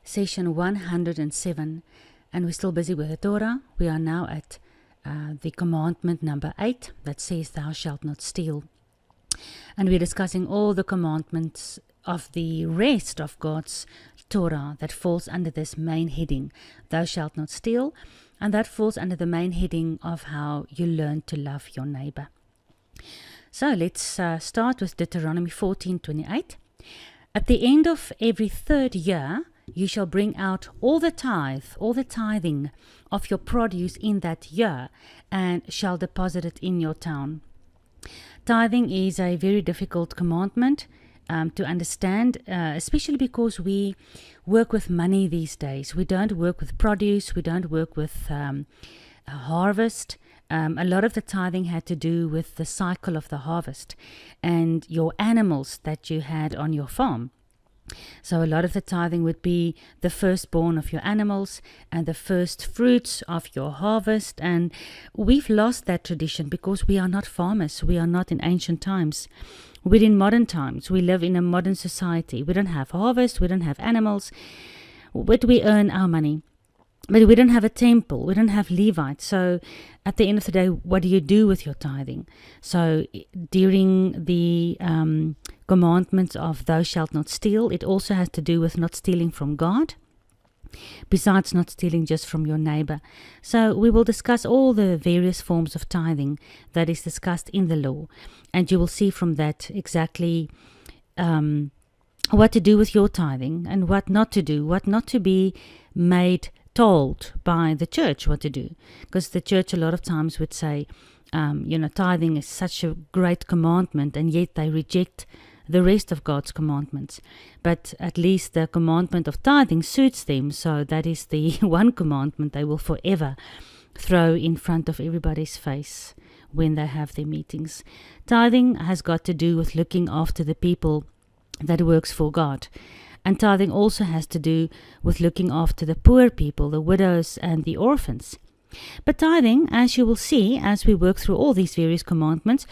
session 107, and we're still busy with the Torah. We are now at the commandment number 8 that says, "Thou shalt not steal." And we're discussing all the commandments of the rest of God's Torah that falls under this main heading, "Thou shalt not steal," and that falls under the main heading of how you learn to love your neighbor. So let's start with Deuteronomy 14:28. "At the end of every third year, you shall bring out all the tithing of your produce in that year, and shall deposit it in your town." Tithing is a very difficult commandment to understand, especially because we work with money these days. We don't work with produce, we don't work with harvest. A lot of the tithing had to do with the cycle of the harvest and your animals that you had on your farm. So a lot of the tithing would be the firstborn of your animals and the first fruits of your harvest. And we've lost that tradition because we are not farmers. We are not in ancient times. We're in modern times. We live in a modern society. We don't have harvest. We don't have animals. But we earn our money. But we don't have a temple. We don't have Levites. So at the end of the day, what do you do with your tithing? So during the commandments of "thou shalt not steal," it also has to do with not stealing from God, besides not stealing just from your neighbor. So we will discuss all the various forms of tithing that is discussed in the law. And you will see from that exactly what to do with your tithing and what not to do, what not to be made told by the church what to do. Because the church a lot of times would say, tithing is such a great commandment, and yet they reject the rest of God's commandments. But at least the commandment of tithing suits them, so that is the one commandment they will forever throw in front of everybody's face when they have their meetings. Tithing has got to do with looking after the people that works for God. And tithing also has to do with looking after the poor people, the widows and the orphans. But tithing, as you will see as we work through all these various commandments,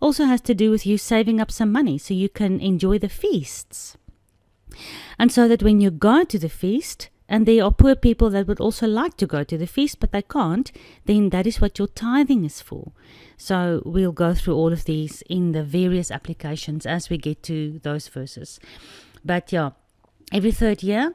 also has to do with you saving up some money so you can enjoy the feasts. And so that when you go to the feast, and there are poor people that would also like to go to the feast, but they can't, then that is what your tithing is for. So we'll go through all of these in the various applications as we get to those verses. But yeah, every third year,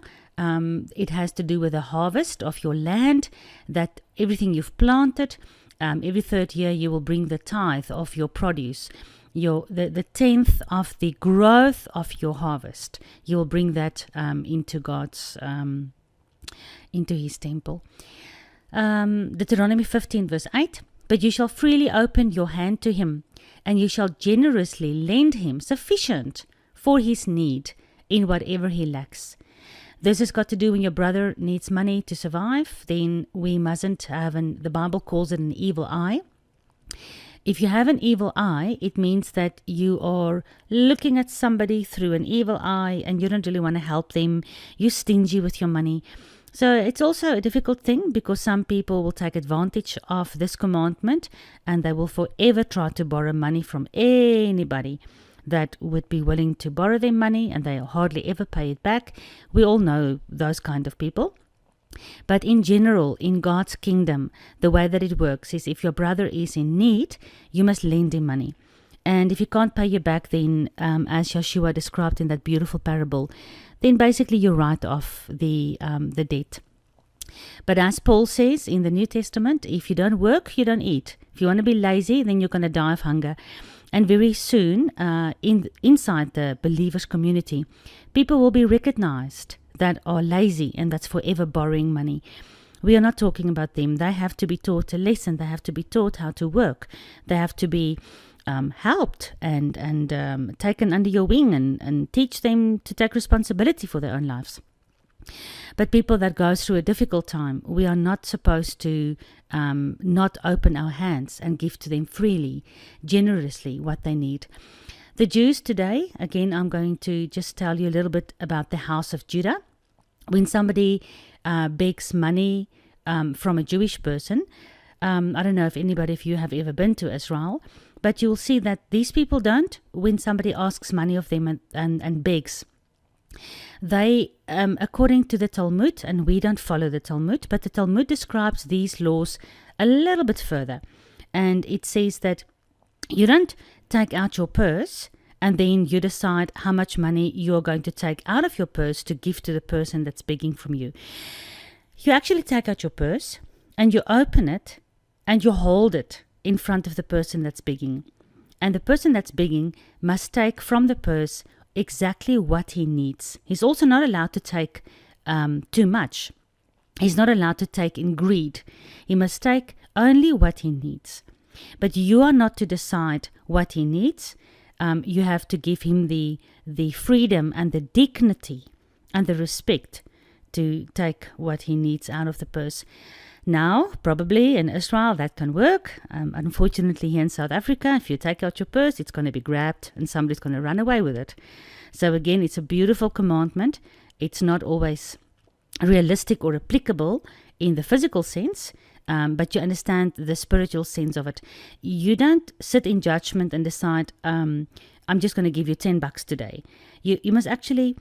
it has to do with the harvest of your land, that everything you've planted. Every third year, you will bring the tithe of your produce, the 10th of the growth of your harvest. You will bring that into God's, into His temple. Deuteronomy 15 verse 8, "But you shall freely open your hand to him, and you shall generously lend him sufficient for his need in whatever he lacks." This has got to do when your brother needs money to survive, then we mustn't have the Bible calls it an evil eye. If you have an evil eye, it means that you are looking at somebody through an evil eye and you don't really want to help them. You're stingy with your money. So it's also a difficult thing because some people will take advantage of this commandment and they will forever try to borrow money from anybody that would be willing to borrow their money, and they'll hardly ever pay it back. We all know those kind of people. But in general, in God's kingdom, the way that it works is if your brother is in need, you must lend him money. And if he can't pay you back, then as Yeshua described in that beautiful parable, then basically you write off the debt. But as Paul says in the New Testament, if you don't work, you don't eat. If you want to be lazy, then you're going to die of hunger. And very soon, inside the believers' community, people will be recognized that are lazy and that's forever borrowing money. We are not talking about them. They have to be taught a lesson. They have to be taught how to work. They have to be helped and taken under your wing and teach them to take responsibility for their own lives. But people that go through a difficult time, we are not supposed to not open our hands and give to them freely, generously, what they need. The Jews today, again, I'm going to just tell you a little bit about the house of Judah. When somebody begs money from a Jewish person, I don't know if anybody of you have ever been to Israel, but you'll see that these people don't. When somebody asks money of them and begs, They, according to the Talmud, and we don't follow the Talmud, but the Talmud describes these laws a little bit further. And it says that you don't take out your purse and then you decide how much money you're going to take out of your purse to give to the person that's begging from you. You actually take out your purse and you open it and you hold it in front of the person that's begging. And the person that's begging must take from the purse exactly what he needs. He's also not allowed to take too much. He's not allowed to take in greed. He must take only what he needs. But you are not to decide what he needs. You have to give him the freedom and the dignity and the respect to take what he needs out of the purse. Now, probably in Israel that can work. Unfortunately, here in South Africa, if you take out your purse, it's going to be grabbed and somebody's going to run away with it. So again, it's a beautiful commandment. It's not always realistic or applicable in the physical sense, but you understand the spiritual sense of it. You don't sit in judgment and decide, I'm just going to give you $10 today. You must actually,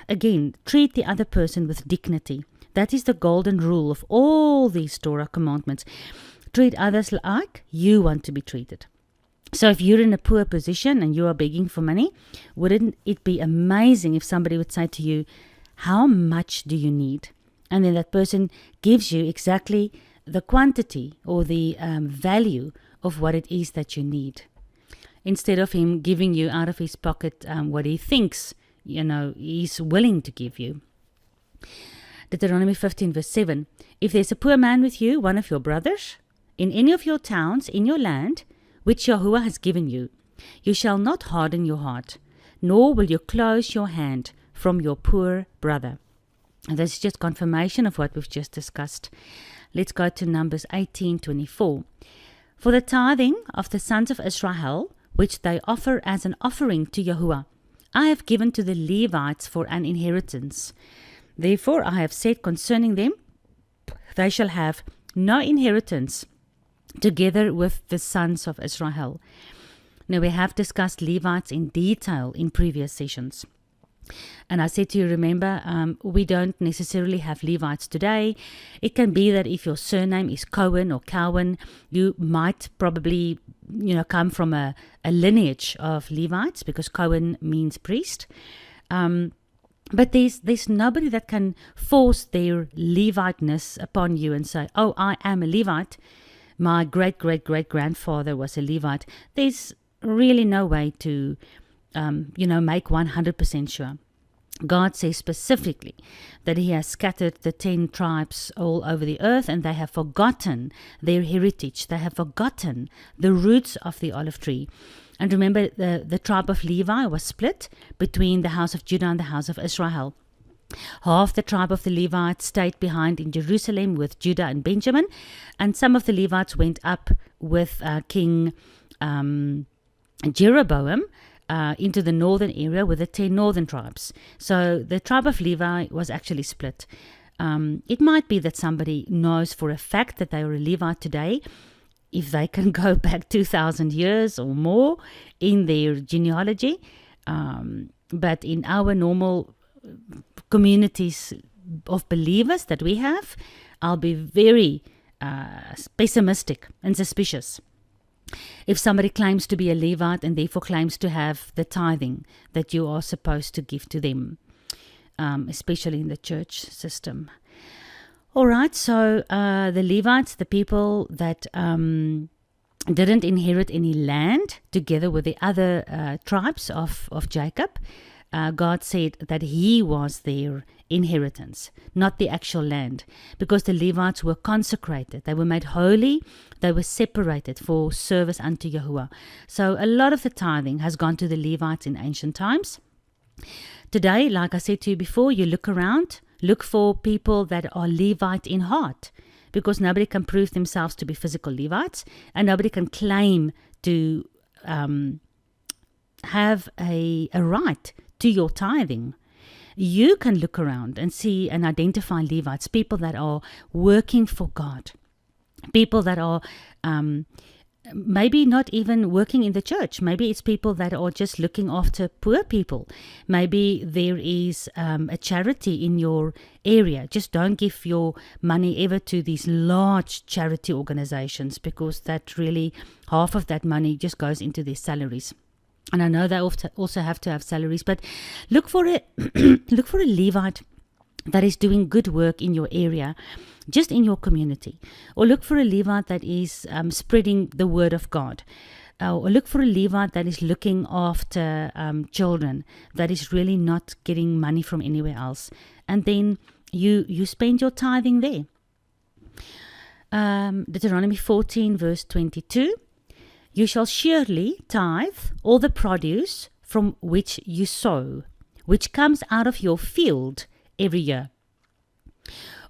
again, treat the other person with dignity. That is the golden rule of all these Torah commandments. Treat others like you want to be treated. So if you're in a poor position and you are begging for money, wouldn't it be amazing if somebody would say to you, how much do you need? And then that person gives you exactly the quantity or the value of what it is that you need. Instead of him giving you out of his pocket what he thinks, he's willing to give you. Deuteronomy 15 verse 7. If there's a poor man with you, one of your brothers, in any of your towns, in your land, which Yahuwah has given you, you shall not harden your heart, nor will you close your hand from your poor brother. And this is just confirmation of what we've just discussed. Let's go to Numbers 18:24. For the tithing of the sons of Israel, which they offer as an offering to Yahuwah, I have given to the Levites for an inheritance. Therefore I have said concerning them, they shall have no inheritance together with the sons of Israel. Now we have discussed Levites in detail in previous sessions. And I said to you, remember, we don't necessarily have Levites today. It can be that if your surname is Cohen or Cowan, you might probably, come from a lineage of Levites, because Cohen means priest. But there's nobody that can force their Leviteness upon you and say, oh, I am a Levite. My great-great-great-grandfather was a Levite. There's really no way to, make 100% sure. God says specifically that he has scattered the 10 tribes all over the earth, and they have forgotten their heritage. They have forgotten the roots of the olive tree. And remember, the tribe of Levi was split between the house of Judah and the house of Israel. Half the tribe of the Levites stayed behind in Jerusalem with Judah and Benjamin, and some of the Levites went up with King Jeroboam into the northern area with the 10 northern tribes. So the tribe of Levi was actually split. It might be that somebody knows for a fact that they are a Levite today, if they can go back 2,000 years or more in their genealogy. But in our normal communities of believers that we have, I'll be very pessimistic and suspicious if somebody claims to be a Levite and therefore claims to have the tithing that you are supposed to give to them, especially in the church system. All right, so the Levites, the people that didn't inherit any land together with the other tribes of Jacob, God said that he was their inheritance, not the actual land, because the Levites were consecrated. They were made holy. They were separated for service unto Yahuwah. So a lot of the tithing has gone to the Levites in ancient times. Today, like I said to you before, you look around, look for people that are Levite in heart, because nobody can prove themselves to be physical Levites, and nobody can claim to have a right to your tithing. You can look around and see and identify Levites, people that are working for God, people that are maybe not even working in the church. Maybe it's people that are just looking after poor people. Maybe there is a charity in your area. Just don't give your money ever to these large charity organizations, because that really, half of that money just goes into their salaries. And I know they also have to have salaries, but look for a look for a Levite that is doing good work in your area, just in your community. Or look for a Levite that is spreading the word of God. Or look for a Levite that is looking after children, that is really not getting money from anywhere else. And then you spend your tithing there. Deuteronomy 14 verse 22. You shall surely tithe all the produce from which you sow, which comes out of your field every year.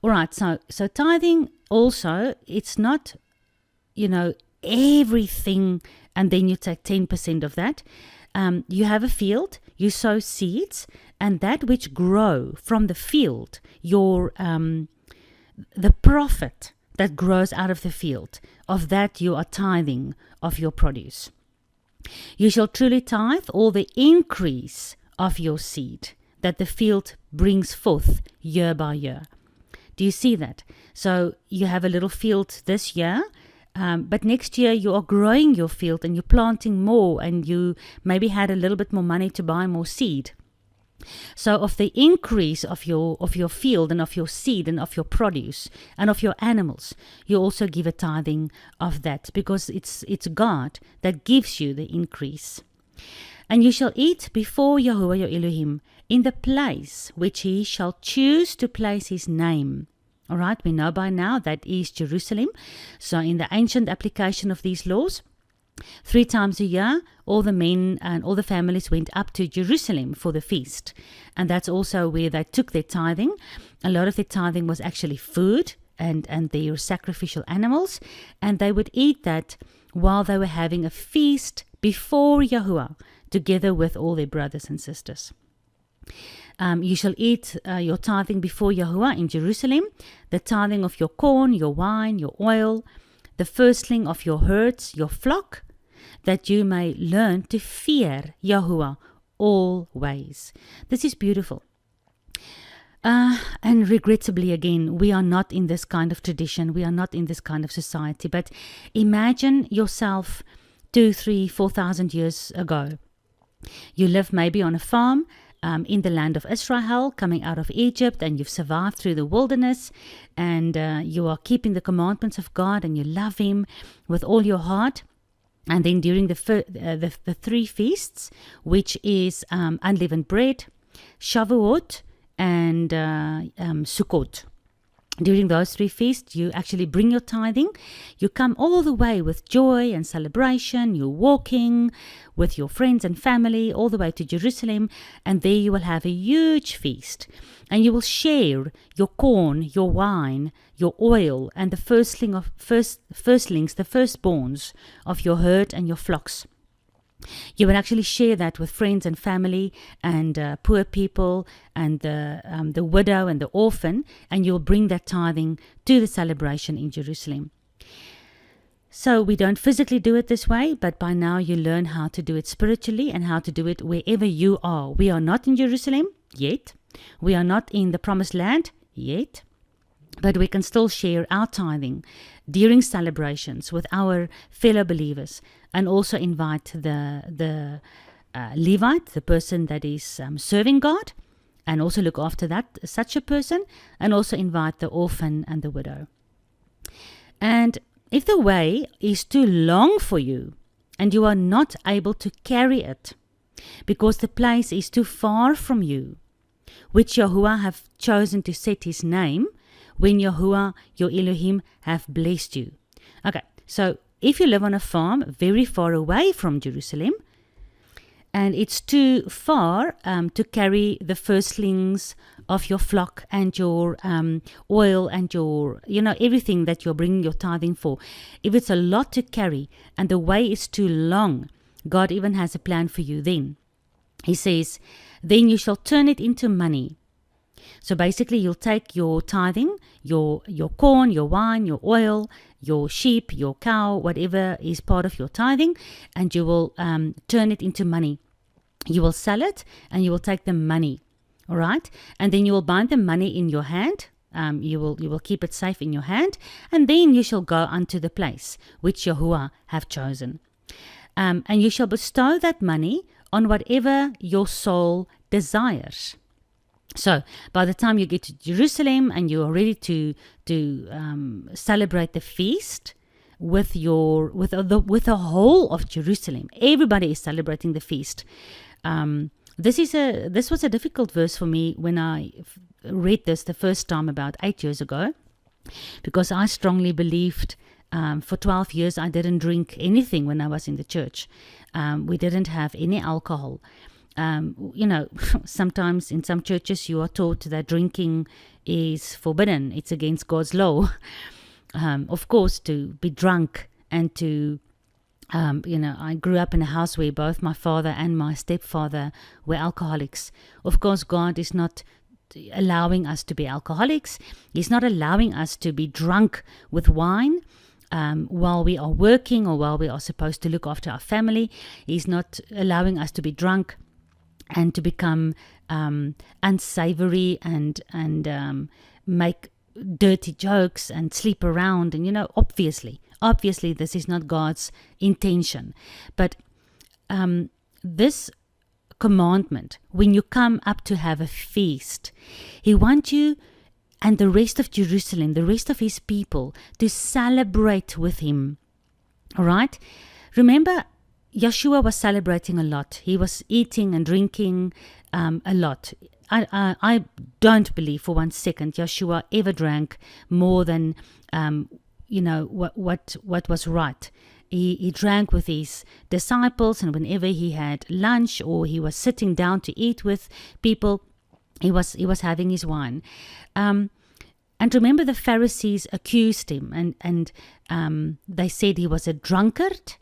All right, so tithing also, it's not, everything, and then you take 10% of that. You have a field, you sow seeds, and that which grow from the field, the profit that grows out of the field, of that you are tithing of your produce. You shall truly tithe all the increase of your seed that the field brings forth year by year. Do you see that? So you have a little field this year, but next year you are growing your field and you're planting more, and you maybe had a little bit more money to buy more seed. So of the increase of your field and of your seed and of your produce and of your animals, you also give a tithing of that, because it's God that gives you the increase. And you shall eat before Yahuwah your Elohim in the place which he shall choose to place his name. All right, we know by now that is Jerusalem. So in the ancient application of these laws, 3 times a year, all the men and all the families went up to Jerusalem for the feast. And that's also where they took their tithing. A lot of their tithing was actually food and their sacrificial animals. And they would eat that while they were having a feast before Yahuwah, together with all their brothers and sisters. You shall eat your tithing before Yahuwah in Jerusalem, the tithing of your corn, your wine, your oil, the firstling of your herds, your flock, that you may learn to fear Yahuwah always. This is beautiful. And regrettably, again, we are not in this kind of tradition. We are not in this kind of society. But imagine yourself 2,000, 3,000, 4,000 years ago. You live maybe on a farm in the land of Israel, coming out of Egypt, and you've survived through the wilderness, and you are keeping the commandments of God, and you love him with all your heart. And then during the 3 feasts, which is unleavened bread, Shavuot, and Sukkot. During those 3 feasts, you actually bring your tithing. You come all the way with joy and celebration. You're walking with your friends and family all the way to Jerusalem, and there you will have a huge feast. And you will share your corn, your wine, your oil, and the firstlings, the firstborns of your herd and your flocks. You will actually share that with friends and family and poor people and the widow and the orphan, and you'll bring that tithing to the celebration in Jerusalem. So we don't physically do it this way, but by now you learn how to do it spiritually and how to do it wherever you are. We are not in Jerusalem yet. We are not in the promised land yet. But we can still share our tithing during celebrations with our fellow believers, and also invite the Levite, the person that is serving God, and also look after such a person, and also invite the orphan and the widow. And if the way is too long for you and you are not able to carry it because the place is too far from you, which Yahuwah have chosen to set his name, when Yahuwah, your Elohim, have blessed you. Okay, so if you live on a farm very far away from Jerusalem, and it's too far to carry the firstlings of your flock and your oil and your, everything that you're bringing your tithing for, if it's a lot to carry and the way is too long, God even has a plan for you then. He says, then you shall turn it into money So basically, you'll take your tithing, your corn, your wine, your oil, your sheep, your cow, whatever is part of your tithing, and you will turn it into money. You will sell it, and you will take the money, all right? And then you will bind the money in your hand. You will keep it safe in your hand, and then you shall go unto the place which Yahuwah have chosen. And you shall bestow that money on whatever your soul desires. So, by the time you get to Jerusalem and you are ready to celebrate the feast with the whole of Jerusalem, everybody is celebrating the feast. This was a difficult verse for me when I read this the first time about 8 years ago, because I strongly believed. For 12 years, I didn't drink anything when I was in the church. We didn't have any alcohol. Sometimes in some churches you are taught that drinking is forbidden. It's against God's law. Of course, to be drunk and to, I grew up in a house where both my father and my stepfather were alcoholics. Of course, God is not allowing us to be alcoholics. He's not allowing us to be drunk with wine. While we are working or while we are supposed to look after our family. He's not allowing us to be drunk and to become unsavory and make dirty jokes and sleep around. And, obviously this is not God's intention. But this commandment, when you come up to have a feast, He wants you and the rest of Jerusalem, the rest of His people, to celebrate with Him. All right? Remember, Yeshua was celebrating a lot. He was eating and drinking a lot. I don't believe for 1 second Yeshua ever drank more than, what was right. He drank with His disciples, and whenever He had lunch or He was sitting down to eat with people, He was having His wine. And remember, the Pharisees accused Him, and they said He was a drunkard,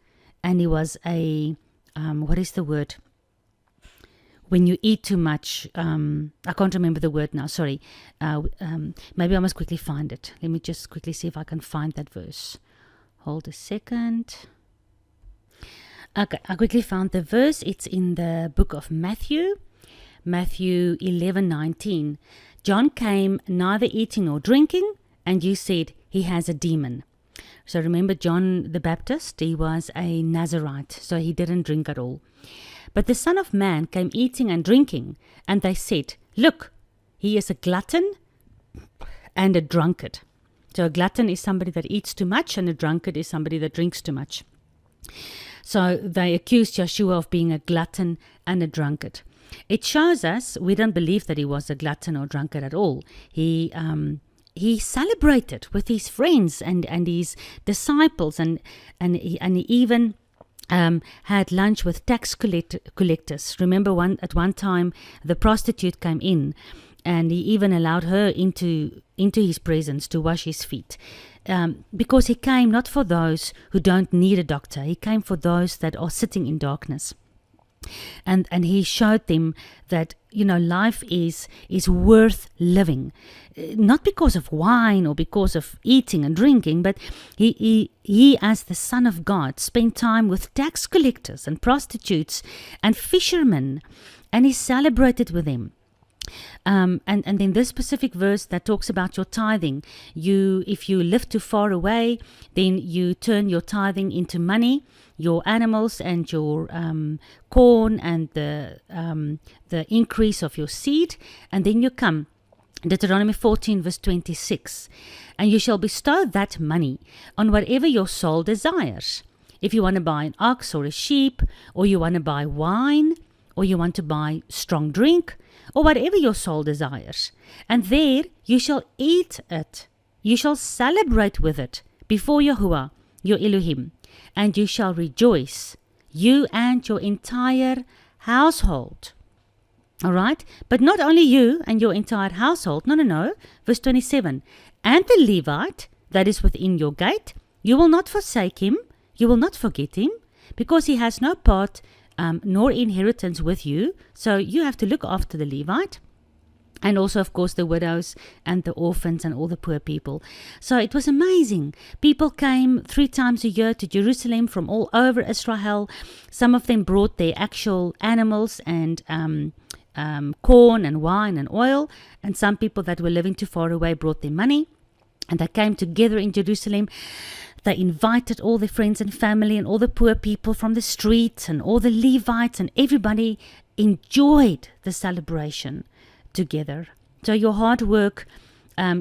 and He was a, what is the word? When you eat too much, I can't remember the word now, sorry. Maybe I must quickly find it. Let me just quickly see if I can find that verse. Hold a second. Okay, I quickly found the verse. It's in the book of Matthew 11:19. John came neither eating nor drinking, and you said he has a demon. So remember, John the Baptist, he was a Nazarite, so he didn't drink at all. But the Son of Man came eating and drinking, and they said, look, he is a glutton and a drunkard. So a glutton is somebody that eats too much, and a drunkard is somebody that drinks too much. So they accused Yeshua of being a glutton and a drunkard. It shows us we don't believe that he was a glutton or drunkard at all. He celebrated with his friends and his disciples, and he even had lunch with tax collectors. Remember, at one time the prostitute came in, and he even allowed her into his presence to wash his feet, because he came not for those who don't need a doctor. He came for those that are sitting in darkness. And he showed them that life is worth living, not because of wine or because of eating and drinking, but he as the Son of God spent time with tax collectors and prostitutes and fishermen, and he celebrated with them. And then this specific verse that talks about your tithing, if you live too far away, then you turn your tithing into money, your animals and your corn and the increase of your seed, and then you come, Deuteronomy 14 verse 26, and you shall bestow that money on whatever your soul desires. If you want to buy an ox or a sheep, or you want to buy wine, or you want to buy strong drink, or whatever your soul desires, and there you shall eat it. You shall celebrate with it before Yahuwah, your Elohim, and you shall rejoice, you and your entire household. All right? But not only you and your entire household. No. Verse 27, and the Levite that is within your gate, you will not forsake him, you will not forget him, because he has no part nor inheritance with you. So you have to look after the Levite. And also, of course, the widows and the orphans and all the poor people. So it was amazing. People came 3 times a year to Jerusalem from all over Israel. Some of them brought their actual animals and corn and wine and oil. And some people that were living too far away brought their money. And they came together in Jerusalem. They invited all their friends and family and all the poor people from the streets and all the Levites, and everybody enjoyed the celebration together. So your hard work,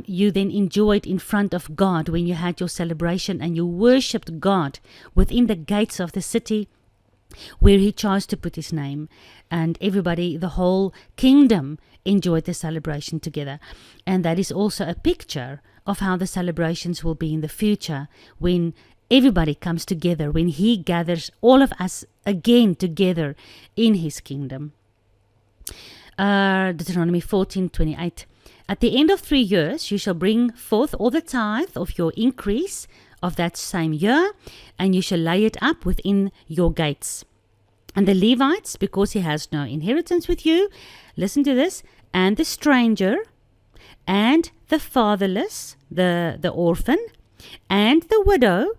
you then enjoyed in front of God when you had your celebration, and you worshipped God within the gates of the city where he chose to put his name. And everybody, the whole kingdom, enjoyed the celebration together. And that is also a picture of how the celebrations will be in the future, when everybody comes together, when he gathers all of us again together in his kingdom. Deuteronomy 14:28. At the end of 3 years, you shall bring forth all the tithe of your increase of that same year, and you shall lay it up within your gates. And the Levites, because he has no inheritance with you, listen to this, and the stranger, and the fatherless, the orphan, and the widow,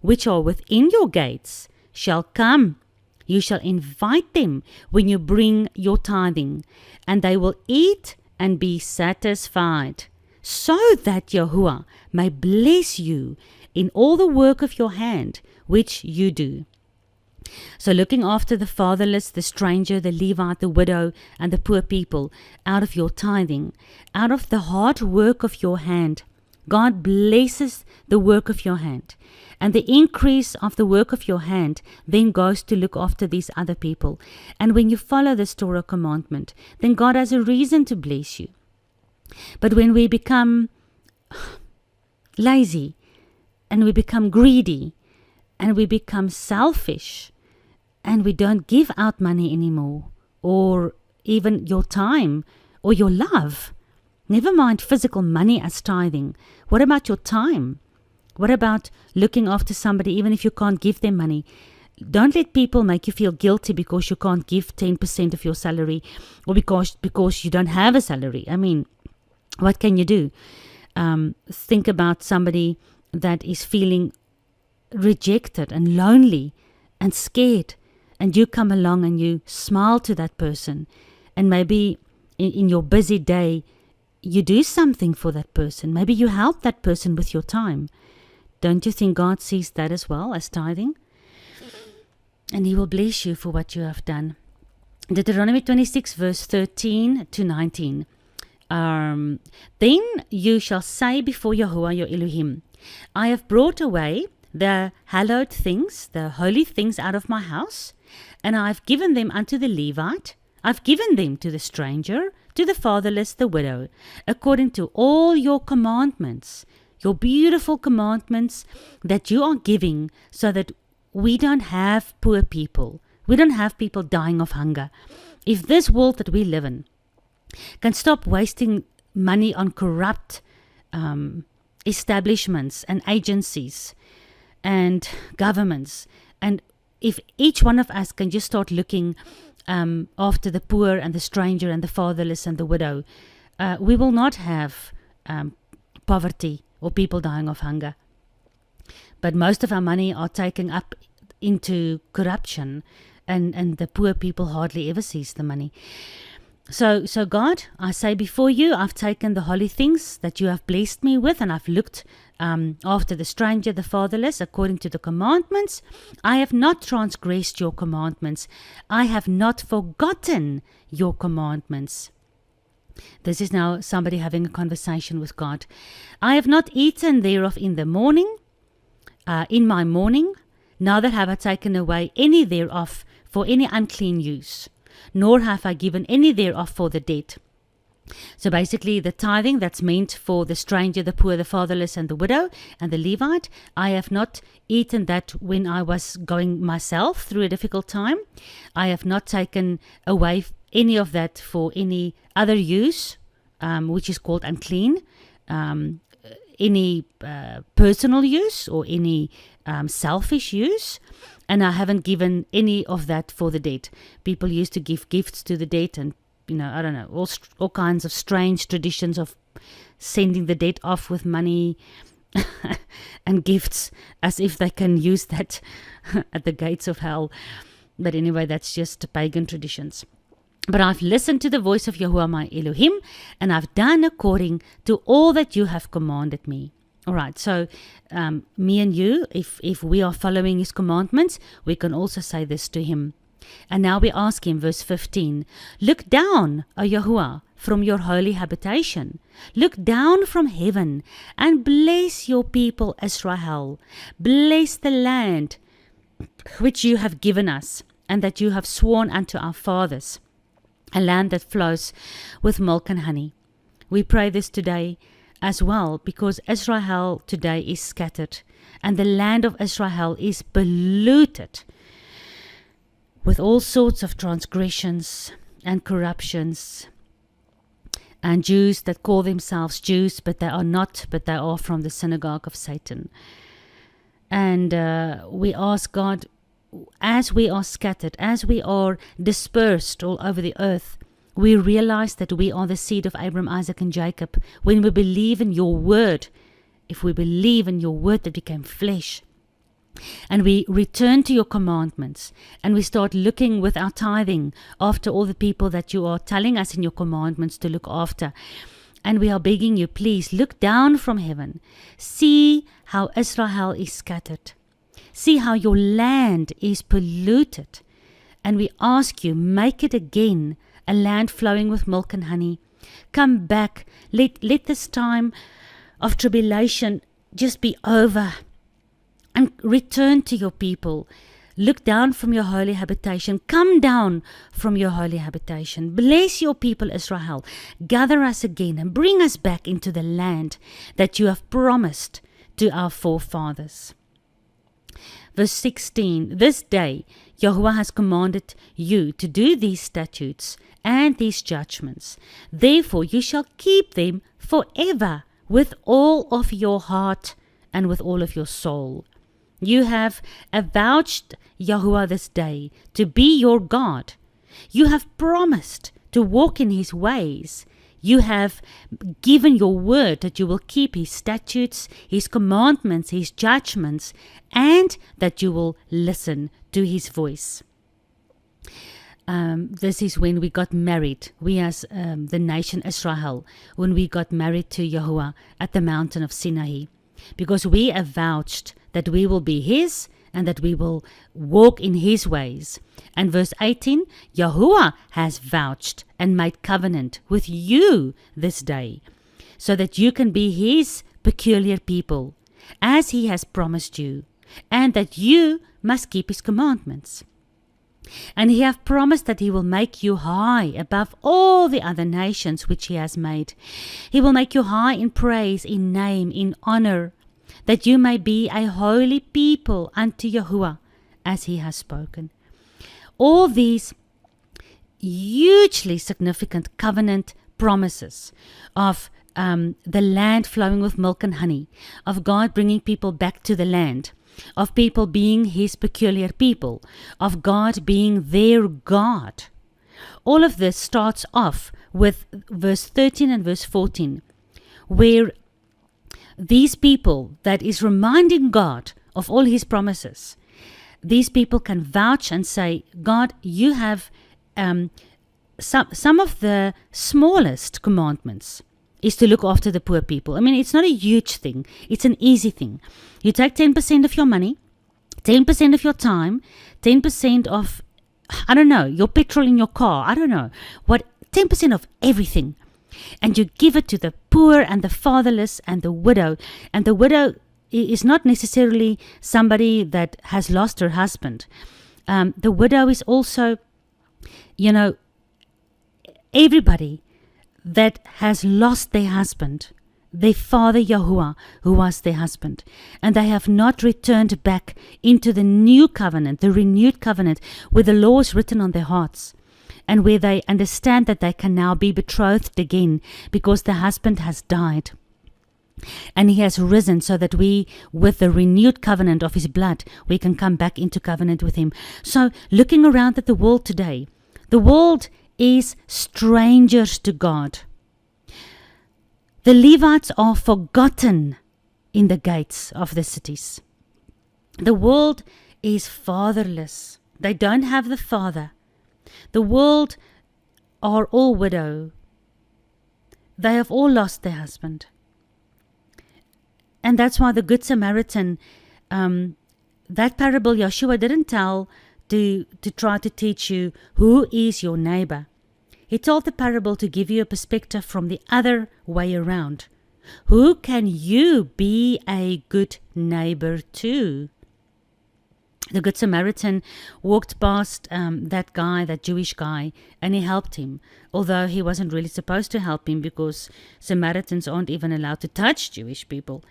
which are within your gates, shall come. You shall invite them when you bring your tithing, and they will eat and be satisfied, so that Yahuwah may bless you in all the work of your hand, which you do. So looking after the fatherless, the stranger, the Levite, the widow, and the poor people, out of your tithing, out of the hard work of your hand, God blesses the work of your hand. And the increase of the work of your hand then goes to look after these other people. And when you follow this Torah commandment, then God has a reason to bless you. But when we become lazy, and we become greedy, and we become selfish, and we don't give out money anymore, or even your time, or your love, never mind physical money as tithing, what about your time? What about looking after somebody, even if you can't give them money? Don't let people make you feel guilty because you can't give 10% of your salary, or because you don't have a salary. I mean, what can you do? Think about somebody that is feeling rejected and lonely and scared, and you come along and you smile to that person, and maybe in your busy day, you do something for that person. Maybe you help that person with your time. Don't you think God sees that as well as tithing? And he will bless you for what you have done. Deuteronomy 26 verse 13 to 19. Then you shall say before Yahuwah your Elohim, I have brought away the hallowed things, the holy things out of my house, and I have given them unto the Levite. I've given them to the stranger, to the fatherless, the widow, according to all your commandments, your beautiful commandments that you are giving, so that we don't have poor people. We don't have people dying of hunger. If this world that we live in can stop wasting money on corrupt establishments and agencies and governments, and if each one of us can just start looking after the poor and the stranger and the fatherless and the widow, we will not have poverty or people dying of hunger. But most of our money are taken up into corruption, and the poor people hardly ever sees the money. So God, I say before you, I've taken the holy things that you have blessed me with, and I've looked after the stranger, the fatherless, according to the commandments. I have not transgressed your commandments. I have not forgotten your commandments. This is now somebody having a conversation with God. I have not eaten thereof in the morning, in my mourning, neither have I taken away any thereof for any unclean use, nor have I given any thereof for the dead. So basically the tithing that's meant for the stranger, the poor, the fatherless, and the widow, and the Levite, I have not eaten that when I was going myself through a difficult time. I have not taken away any of that for any other use, which is called unclean, any personal use or any selfish use. And I haven't given any of that for the dead. People used to give gifts to the dead, and I don't know, all kinds of strange traditions of sending the dead off with money and gifts, as if they can use that at the gates of hell. But anyway, that's just pagan traditions. But I've listened to the voice of Yahuwah my Elohim, and I've done according to all that you have commanded me. All right, so me and you, if we are following his commandments, we can also say this to him. And now we ask him, verse 15, look down, O Yahuwah, from your holy habitation. Look down from heaven and bless your people Israel. Bless the land which you have given us, and that you have sworn unto our fathers, a land that flows with milk and honey. We pray this today as well, because Israel today is scattered, and the land of Israel is polluted with all sorts of transgressions and corruptions, and Jews that call themselves Jews, but they are not, but they are from the synagogue of Satan. And we ask God, as we are scattered, as we are dispersed all over the earth, we realize that we are the seed of Abraham, Isaac, and Jacob. When we believe in your word, if we believe in your word that became flesh, and we return to your commandments, and we start looking with our tithing after all the people that you are telling us in your commandments to look after, and we are begging you, please look down from heaven, see how Israel is scattered, see how your land is polluted, and we ask you, make it again a land flowing with milk and honey. Come back, let this time of tribulation just be over, and return to your people. Look down from your holy habitation. Come down from your holy habitation. Bless your people Israel. Gather us again and bring us back into the land that you have promised to our forefathers. Verse 16, this day Yahuwah has commanded you to do these statutes and these judgments. Therefore you shall keep them forever with all of your heart and with all of your soul. You have avouched Yahuwah this day to be your God. You have promised to walk in his ways. You have given your word that you will keep his statutes, his commandments, his judgments, and that you will listen to his voice. This is when we got married, we as the nation Israel, when we got married to Yahuwah at the mountain of Sinai, because we avouched that we will be his and that we will walk in his ways. And verse 18, Yahuwah has vouched and made covenant with you this day, so that you can be his peculiar people, as he has promised you, and that you must keep his commandments. And he hath promised that he will make you high above all the other nations which he has made. He will make you high in praise, in name, in honor, that you may be a holy people unto Yahuwah, as he has spoken. All these hugely significant covenant promises of the land flowing with milk and honey, of God bringing people back to the land, of people being his peculiar people, of God being their God. All of this starts off with verse 13 and verse 14, where these people that is reminding God of all his promises, these people can vouch and say, God, you have some of the smallest commandments is to look after the poor people. I mean, it's not a huge thing. It's an easy thing. You take 10% of your money, 10% of your time, 10% of, I don't know, your petrol in your car, I don't know, 10% of everything. And you give it to the poor and the fatherless and the widow. And the widow is not necessarily somebody that has lost her husband. The widow is also, everybody that has lost their husband, their father Yahuwah, who was their husband, and they have not returned back into the new covenant, the renewed covenant, where the law is written on their hearts, and where they understand that they can now be betrothed again because the husband has died. And he has risen so that we, with the renewed covenant of his blood, we can come back into covenant with him. So looking around at the world today, the world is strangers to God. The Levites are forgotten in the gates of the cities. The world is fatherless. They don't have the father. The world are all widow. They have all lost their husband. And that's why the Good Samaritan, that parable Yeshua didn't tell to try to teach you who is your neighbor. He told the parable to give you a perspective from the other way around. Who can you be a good neighbor to? The Good Samaritan walked past that guy, that Jewish guy, and he helped him, although he wasn't really supposed to help him because Samaritans aren't even allowed to touch Jewish people.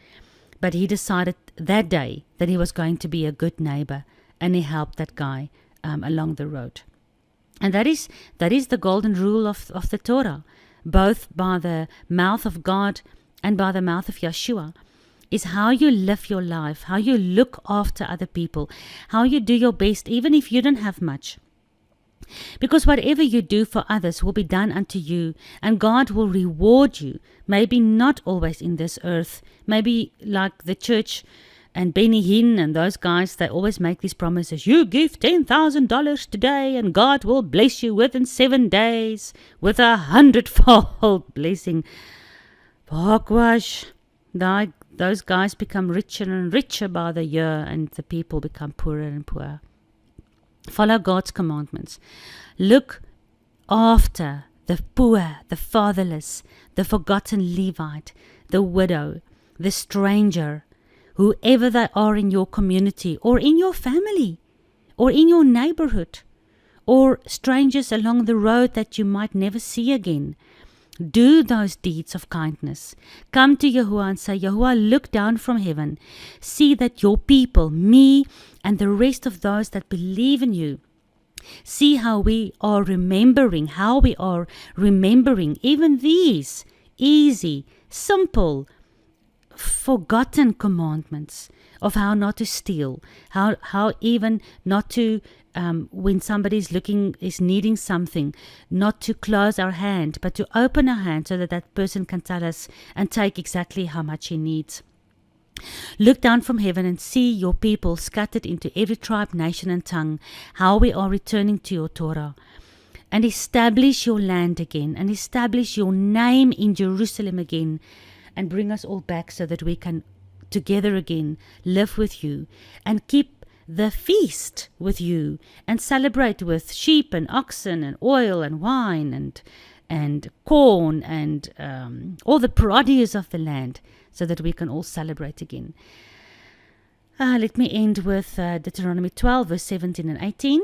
But he decided that day that he was going to be a good neighbor, and he helped that guy along the road. And that is the golden rule of the Torah, both by the mouth of God and by the mouth of Yeshua, is how you live your life, how you look after other people, how you do your best, even if you don't have much. Because whatever you do for others will be done unto you, and God will reward you, maybe not always in this earth, maybe like the church and Benny Hinn and those guys, they always make these promises. You give $10,000 today and God will bless you within 7 days with 100-fold blessing. Hogwash. Those guys become richer and richer by the year, and the people become poorer and poorer. Follow God's commandments. Look after the poor, the fatherless, the forgotten Levite, the widow, the stranger, whoever they are in your community or in your family or in your neighborhood, or strangers along the road that you might never see again. Do those deeds of kindness. Come to Yahuwah and say, Yahuwah, look down from heaven. See that your people, me and the rest of those that believe in you, see how we are remembering even these easy, simple, forgotten commandments of how not to steal, how even not to, when somebody is needing something, not to close our hand, but to open our hand so that that person can tell us and take exactly how much he needs. Look down from heaven and see your people scattered into every tribe, nation, and tongue, how we are returning to your Torah. And establish your land again, and establish your name in Jerusalem again, and bring us all back so that we can together again live with you and keep the feast with you and celebrate with sheep and oxen and oil and wine and corn and all the produce of the land, so that we can all celebrate again. Let me end with Deuteronomy 12 verse 17 and 18.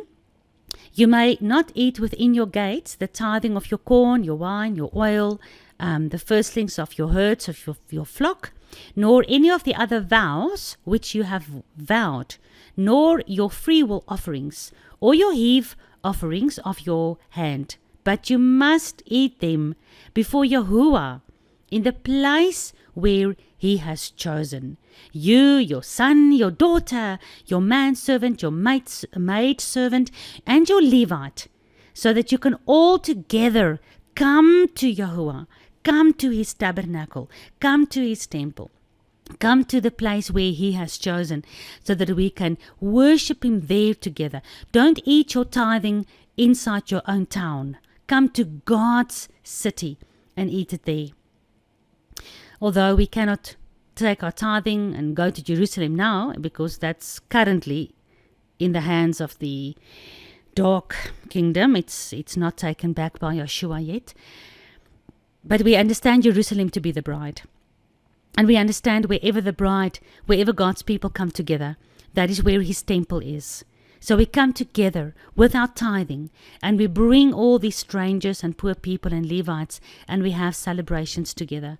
You may not eat within your gates the tithing of your corn, your wine, your oil, the firstlings of your herds, of your flock, nor any of the other vows which you have vowed, nor your freewill offerings, or your heave offerings of your hand. But you must eat them before Yahuwah, in the place where he has chosen. You, your son, your daughter, your manservant, your maid servant, and your Levite, so that you can all together come to Yahuwah, come to his tabernacle, come to his temple, come to the place where he has chosen, so that we can worship him there together. Don't eat your tithing inside your own town. Come to God's city and eat it there. Although we cannot take our tithing and go to Jerusalem now, because that's currently in the hands of the dark kingdom. It's not taken back by Yeshua yet. But we understand Jerusalem to be the bride. And we understand wherever God's people come together, that is where his temple is. So we come together with our tithing, and we bring all these strangers and poor people and Levites, and we have celebrations together.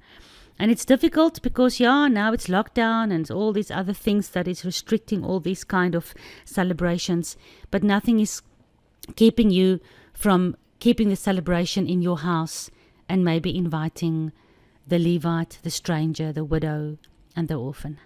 And it's difficult because, now it's lockdown and all these other things that is restricting all these kind of celebrations. But nothing is keeping you from keeping the celebration in your house and maybe inviting the Levite, the stranger, the widow, and the orphan.